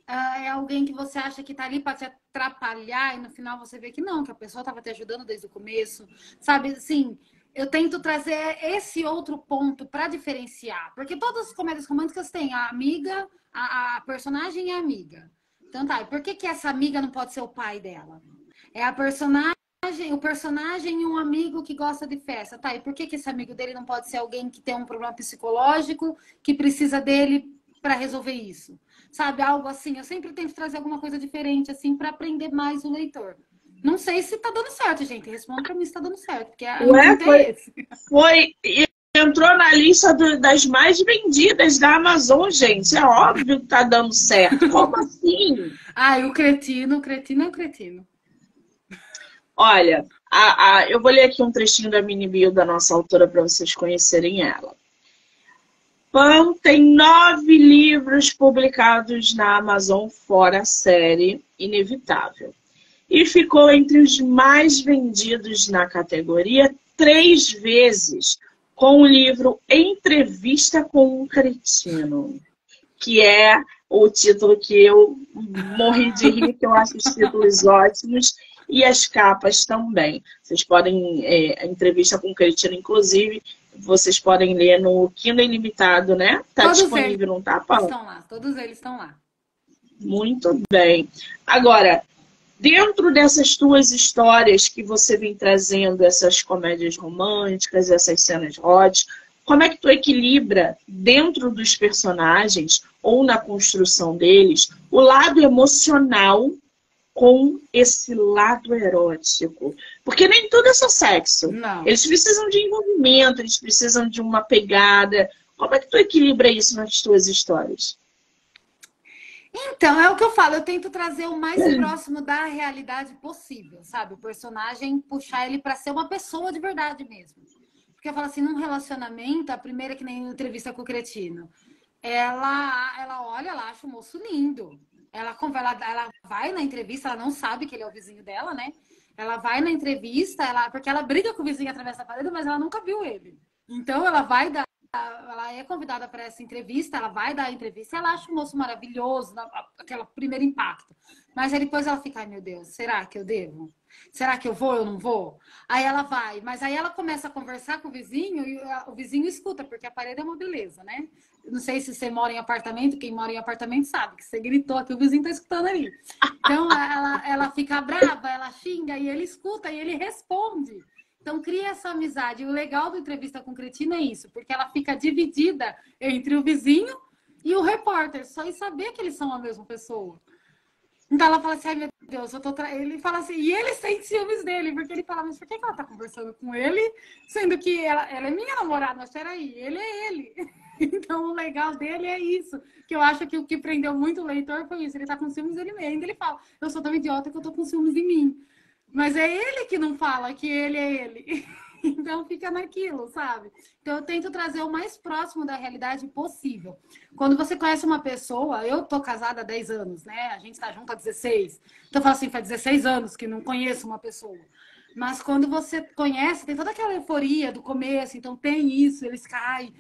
É alguém que você acha que tá ali para te atrapalhar e no final você vê que não, que a pessoa estava te ajudando desde o começo. Sabe, assim, eu tento trazer esse outro ponto para diferenciar. Porque todas as comédias românticas têm a amiga, a personagem e a amiga. Então tá, e por que essa amiga não pode ser o pai dela? É a personagem, o personagem e um amigo que gosta de festa. Tá, e por que esse amigo dele não pode ser alguém que tem um problema psicológico, que precisa dele para resolver isso? Sabe, algo assim. Eu sempre tento trazer alguma coisa diferente, assim, para aprender mais o leitor. Não sei se tá dando certo, gente. Responda pra mim se tá dando certo, porque entrou na lista das mais vendidas da Amazon, gente. É óbvio que tá dando certo. Como assim? O cretino é o cretino. Olha, eu vou ler aqui um trechinho da mini bio da nossa autora para vocês conhecerem ela. Pam tem 9 livros publicados na Amazon, fora a série Inevitável. E ficou entre os mais vendidos na categoria 3 vezes com o livro Entrevista com um Cretino, que é o título que eu morri de rir, que eu acho os títulos ótimos, e as capas também. Vocês podem, a Entrevista com um Cretino, inclusive, vocês podem ler no Kindle Ilimitado, né? Tá disponível, não tá, Paula? Estão lá, todos eles estão lá. Muito bem. Agora, dentro dessas tuas histórias que você vem trazendo, essas comédias românticas, essas cenas hot, como é que tu equilibra dentro dos personagens ou na construção deles o lado emocional com esse lado erótico? Porque nem tudo é só sexo. Não. Eles precisam de envolvimento, eles precisam de uma pegada. Como é que tu equilibra isso nas tuas histórias? Então, é o que eu falo, eu tento trazer o mais próximo da realidade possível, sabe? O personagem, puxar ele para ser uma pessoa de verdade mesmo. Porque eu falo assim, num relacionamento, a primeira que nem entrevista com o Cretino, ela olha, ela acha o moço lindo. Ela vai na entrevista, ela não sabe que ele é o vizinho dela, né? Ela vai na entrevista, porque ela briga com o vizinho através da parede, mas ela nunca viu ele. Então, ela é convidada para essa entrevista, ela vai dar a entrevista, ela acha o moço maravilhoso, aquele primeiro impacto. Mas aí depois ela fica, ai meu Deus, será que eu devo? Será que eu vou ou não vou? Aí ela vai, mas aí ela começa a conversar com o vizinho e o vizinho escuta, porque a parede é uma beleza, né? Não sei se você mora em apartamento, quem mora em apartamento sabe que você gritou aqui, o vizinho tá escutando ali. Então ela fica brava, ela xinga e ele escuta e ele responde. Então, cria essa amizade. E o legal do Entrevista com o Cretino é isso, porque ela fica dividida entre o vizinho e o repórter, só em saber que eles são a mesma pessoa. Então, ela fala assim, ai meu Deus, ele fala assim, e ele sente ciúmes dele, porque ele fala, mas por que ela tá conversando com ele, sendo que ela é minha namorada, mas peraí, ele é ele. Então, o legal dele é isso, que eu acho que o que prendeu muito o leitor foi isso, ele tá com ciúmes dele mesmo, ainda ele fala, eu sou tão idiota que eu tô com ciúmes de mim. Mas é ele que não fala que ele é ele. Então fica naquilo, sabe? Então eu tento trazer o mais próximo da realidade possível. Quando você conhece uma pessoa, eu tô casada há 10 anos, né? A gente tá junto há 16. Então eu falo assim, faz 16 anos que não conheço uma pessoa. Mas quando você conhece, tem toda aquela euforia do começo, então tem isso, eles caem.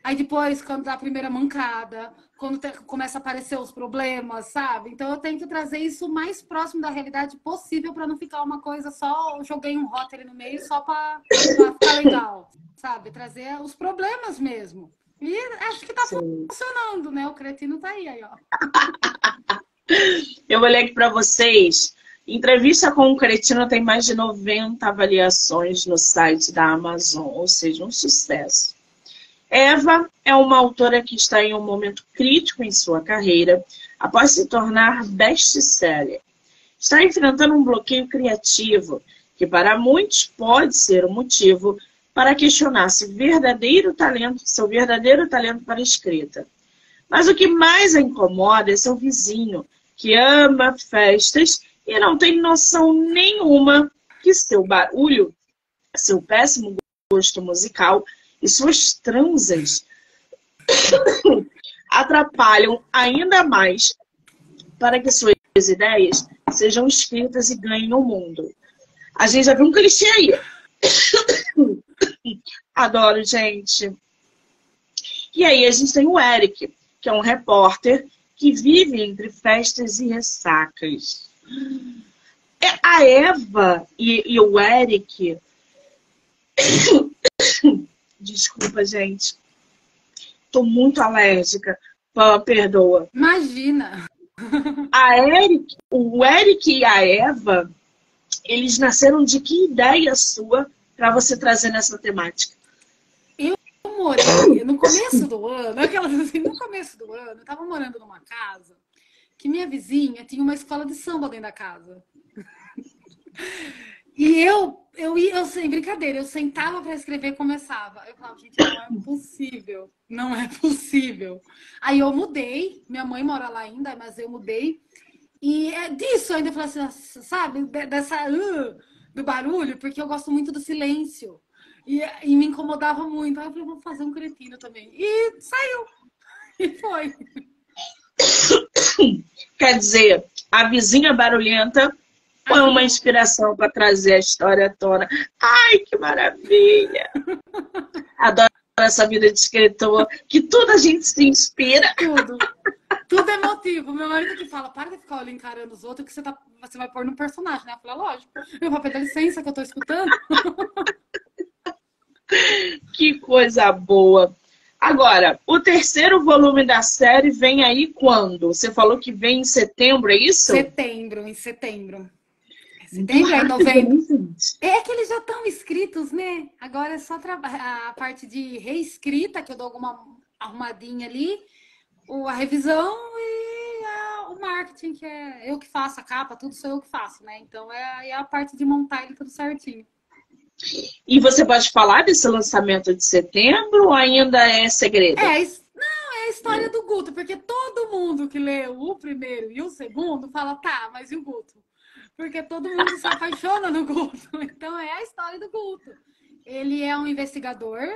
Aí depois, quando dá a primeira mancada, quando começa a aparecer os problemas, sabe? Então eu tento trazer isso o mais próximo da realidade possível para não ficar uma coisa só, eu joguei um hot ali no meio só para ficar legal, sabe? Trazer os problemas mesmo. E acho que tá funcionando, né? O Cretino tá aí, ó. Eu olhei aqui para vocês. Entrevista com o Cretino tem mais de 90 avaliações no site da Amazon, ou seja, um sucesso. Eva é uma autora que está em um momento crítico em sua carreira, após se tornar best-seller. Está enfrentando um bloqueio criativo, que para muitos pode ser um motivo para questionar seu verdadeiro talento para a escrita. Mas o que mais a incomoda é seu vizinho, que ama festas e não tem noção nenhuma que seu barulho, seu péssimo gosto musical e suas transas atrapalham ainda mais para que suas ideias sejam escritas e ganhem o mundo. A gente já viu um clichê aí. Adoro, gente. E aí a gente tem o Eric, que é um repórter que vive entre festas e ressacas. A Eva e o Eric... Desculpa, gente. Tô muito alérgica. Perdoa. Imagina. O Eric e a Eva, eles nasceram de que ideia sua para você trazer nessa temática? Eu morei no começo do ano, no começo do ano, eu tava morando numa casa que minha vizinha tinha uma escola de samba dentro da casa. E eu sem brincadeira, eu sentava para escrever e começava. Eu falava, gente, não é possível, não é possível. Aí eu mudei, minha mãe mora lá ainda, mas eu mudei. E é disso eu ainda falei assim, sabe, do barulho, porque eu gosto muito do silêncio. E me incomodava muito. Aí eu falei, vou fazer um Cretino também. E saiu. E foi. Quer dizer, a vizinha barulhenta Foi uma inspiração para trazer a história à tona. Ai, que maravilha! Adoro essa vida de escritor, que tudo a gente se inspira. Tudo. Tudo é motivo. Meu marido que fala, para de ficar olhando encarando os outros, que você vai pôr no personagem, né? Eu falei, lógico. Eu vou pedir licença que eu tô escutando. Que coisa boa. Agora, o terceiro volume da série vem aí quando? Você falou que vem em setembro, é isso? Em setembro. Setembro, aí novembro. É que eles já estão escritos, né? Agora é só a parte de reescrita, que eu dou alguma arrumadinha ali, a revisão e o marketing, que é eu que faço a capa, tudo sou eu que faço, né? Então é a parte de montar ele tudo certinho. E você pode falar desse lançamento de setembro ou ainda é segredo? Não, é a história do Guto, porque todo mundo que leu o primeiro e o segundo fala, tá, mas e o Guto? Porque todo mundo se apaixona no Guto. Então é a história do Guto. Ele é um investigador,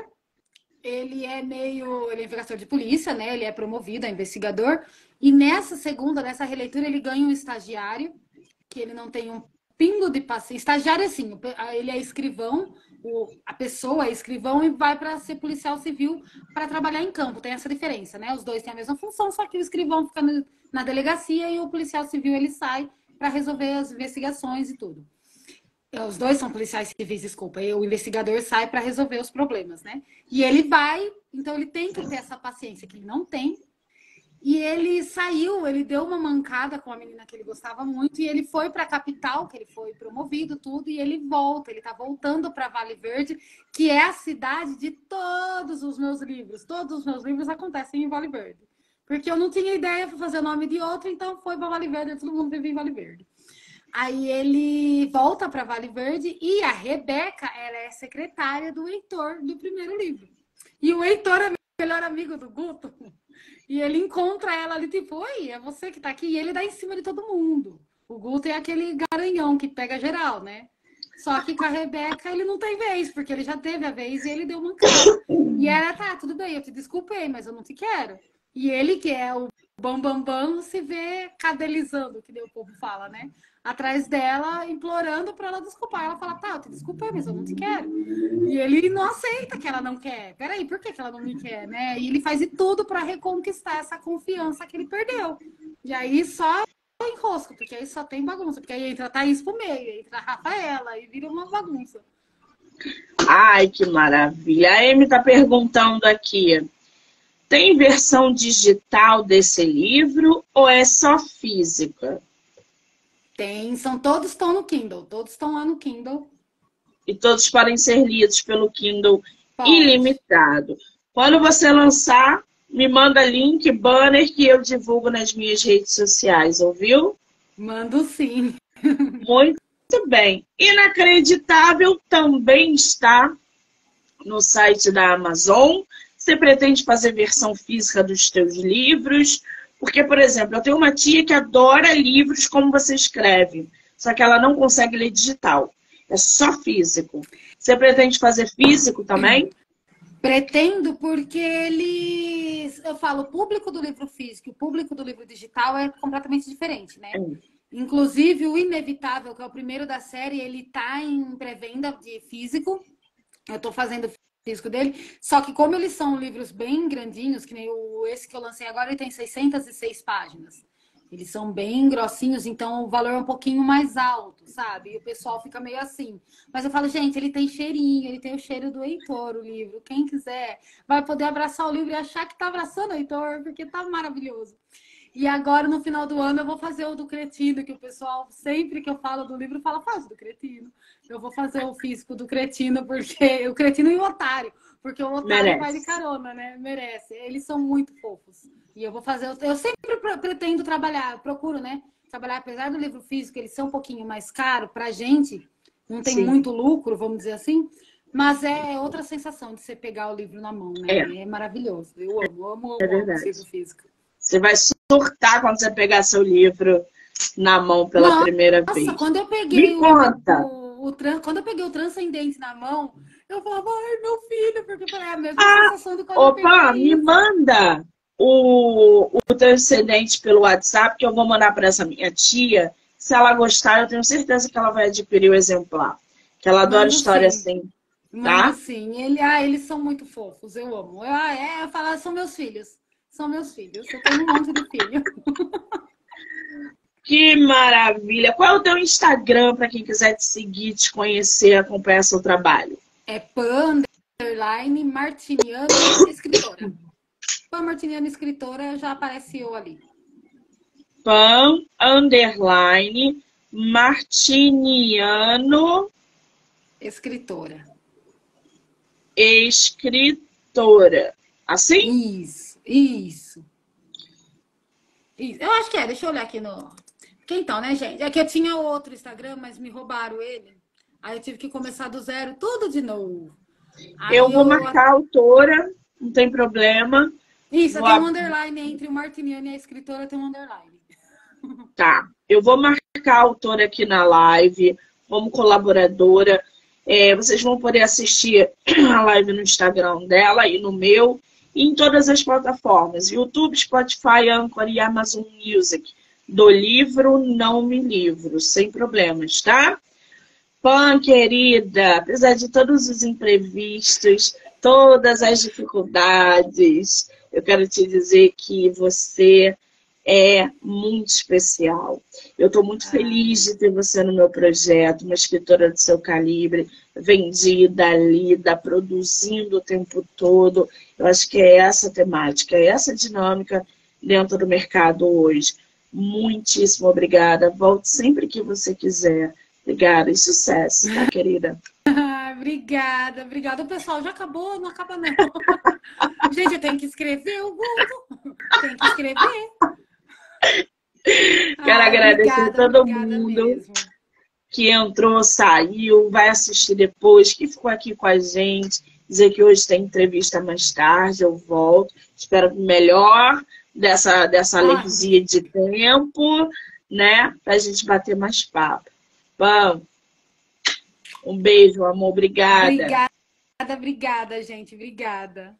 ele é investigador de polícia, né? Ele é promovido a investigador. E nessa releitura, ele ganha um estagiário, que ele não tem um pingo de paciência. Estagiário, assim, ele é escrivão, a pessoa é escrivão e vai para ser policial civil para trabalhar em campo. Tem essa diferença, né? Os dois têm a mesma função, só que o escrivão fica na delegacia e o policial civil ele sai para resolver as investigações e tudo. Os dois são policiais civis, desculpa. E o investigador sai para resolver os problemas, né? E ele vai, então ele tem que ter essa paciência que ele não tem. E ele saiu, ele deu uma mancada com a menina que ele gostava muito e ele foi para a capital, que ele foi promovido, tudo, e ele volta. Ele está voltando para Vale Verde, que é a cidade de todos os meus livros. Todos os meus livros acontecem em Vale Verde. Porque eu não tinha ideia para fazer o nome de outro, então foi para Vale Verde, todo mundo vive em Vale Verde. Aí ele volta para Vale Verde e a Rebeca, ela é secretária do Heitor do primeiro livro. E o Heitor é melhor amigo do Guto. E ele encontra ela ali, tipo, oi, é você que tá aqui. E ele dá em cima de todo mundo. O Guto é aquele garanhão que pega geral, né? Só que com a Rebeca ele não tem vez, porque ele já teve a vez e ele deu uma cara. E ela, tá, tudo bem, eu te desculpei, mas eu não te quero. E ele, que é o bam, se vê cadelizando, que nem o povo fala, né? Atrás dela, implorando para ela desculpar. Ela fala, tá, eu te desculpei, mas eu não te quero. E ele não aceita que ela não quer. Peraí, por que ela não me quer, né? E ele faz de tudo para reconquistar essa confiança que ele perdeu. E aí só enrosco, porque aí só tem bagunça. Porque aí entra a Thaís pro meio, entra a Rafaela, e vira uma bagunça. Ai, que maravilha. A Amy tá perguntando aqui, tem versão digital desse livro ou é só física? Tem, todos estão no Kindle, todos estão lá no Kindle. E todos podem ser lidos pelo Kindle Pode. ilimitado. Quando você lançar, me manda link, banner, que eu divulgo nas minhas redes sociais, ouviu? Mando sim. Muito bem. Inacreditável também está no site da Amazon. Você pretende fazer versão física dos teus livros? Porque, por exemplo, eu tenho uma tia que adora livros como você escreve, só que ela não consegue ler digital. É só físico. Você pretende fazer físico também? Pretendo, porque eu falo, o público do livro físico e o público do livro digital é completamente diferente, né? Inclusive, o Inevitável, que é o primeiro da série, ele tá em pré-venda de físico. Eu tô fazendo físico dele, só que como eles são livros bem grandinhos, que nem esse que eu lancei agora, ele tem 606 páginas. Eles são bem grossinhos, então o valor é um pouquinho mais alto, sabe? E o pessoal fica meio assim. Mas eu falo, gente, ele tem cheirinho, ele tem o cheiro do Heitor, o livro. Quem quiser vai poder abraçar o livro e achar que tá abraçando o Heitor, porque tá maravilhoso. E agora, no final do ano, eu vou fazer o do Cretino, que o pessoal, sempre que eu falo do livro, fala, faz o do Cretino. Eu vou fazer o físico do Cretino, porque o Cretino e o Otário. Porque o Otário vai de carona, né? Merece. Eles são muito fofos. E eu vou fazer... Eu sempre pretendo trabalhar, procuro, né? Trabalhar, apesar do livro físico, ele ser um pouquinho mais caro pra gente. Não tem muito lucro, vamos dizer assim. Mas é outra sensação de você pegar o livro na mão, né? É maravilhoso. Eu amo o livro físico. Você vai surtar quando você pegar seu livro na mão pela primeira vez. Nossa, quando eu peguei quando eu peguei o Transcendente na mão, eu falava, ai, meu filho, porque foi a mesma sensação do quando eu peguei. Me manda o Transcendente pelo WhatsApp, que eu vou mandar para essa minha tia. Se ela gostar, eu tenho certeza que ela vai adquirir o exemplar. Que ela adora Mando história sim. assim, Mando tá? sim. Eles são muito fofos, eu amo. Eu falo, são meus filhos. São meus filhos. Eu tenho um monte de filho. Que maravilha! Qual é o teu Instagram para quem quiser te seguir, te conhecer, acompanhar seu trabalho? É Pan underline Martiniano escritora. Pan Martiniano escritora, já aparece eu ali. Pan, underline, Martiniano, Escritora. escritora. Assim? Isso, isso. Isso. Eu acho que é, deixa eu olhar aqui no. Porque então, né, gente? É que eu tinha outro Instagram, mas me roubaram ele. Aí eu tive que começar do zero, tudo de novo. Eu Aí vou eu. marcar a autora, não tem problema. Isso, Vou tem um ab- underline entre o Martiniano e a escritora, tem um underline. Tá. Eu vou marcar a autora aqui na live, como colaboradora. Vocês vão poder assistir a live no Instagram dela e no meu, e em todas as plataformas: YouTube, Spotify, Anchor e Amazon Music. Do livro Não Me Livro, sem problemas, tá? Pan, querida, apesar de todos os imprevistos, todas as dificuldades, eu quero te dizer que você é muito especial. Eu estou muito feliz Ai, de ter você no meu projeto, uma escritora do seu calibre, vendida, lida, produzindo o tempo todo. Eu acho que é essa temática, é essa dinâmica dentro do mercado hoje. Muitíssimo obrigada. Volte sempre que você quiser. Obrigada e sucesso, tá, querida? obrigada, obrigada. O pessoal já acabou, não acaba não. Gente, eu tenho que escrever o Google. Tem que escrever. Quero Ai, agradecer a obrigada, todo obrigada mundo mesmo. que entrou, saiu, vai assistir depois, que ficou aqui com a gente. Dizer que hoje tem entrevista mais tarde, eu volto. Espero melhor dessa Ai, alergia de tempo, né? Pra gente bater mais papo. Bom, um beijo, amor. Obrigada. obrigada, obrigada, gente. Obrigada.